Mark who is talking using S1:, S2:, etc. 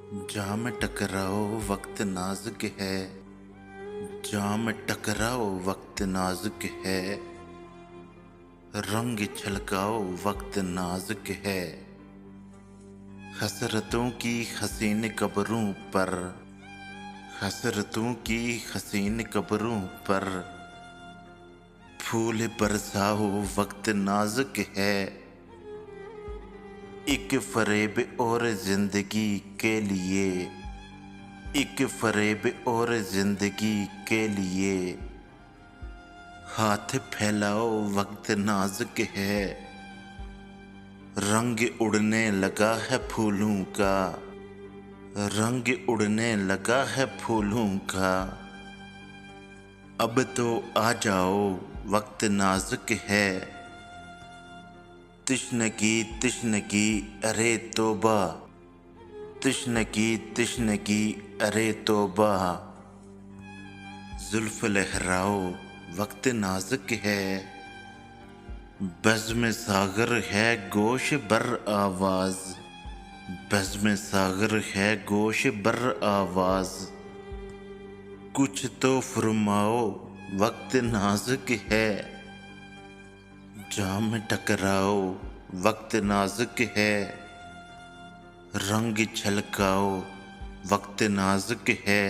S1: जाम टकराओ वक्त नाजुक है, जाम टकराओ वक्त नाजुक है, रंग छलकाओ वक्त नाजुक है। हसरतों की हसीन कब्रों पर, हसरतों की हसीन कब्रों पर फूल बरसाओ वक्त नाजुक है। एक फरेब और जिंदगी के लिए, एक फरेब और जिंदगी के लिए हाथ फैलाओ वक्त नाजुक है। रंग उड़ने लगा है फूलों का, रंग उड़ने लगा है फूलों का, अब तो आ जाओ वक्त नाजुक है। तिश्न की अरे तौबा, तिश्न की अरे तौबा, जुल्फ लहराओ वक्त नाजुक है। बज़्म सागर है गोश बर आवाज़, बज़्म सागर है गोश बर आवाज़, कुछ तो फरमाओ वक्त नाजुक है। जाम टकराओ वक्त नाजुक है, रंग छलकाओ वक्त नाजुक है।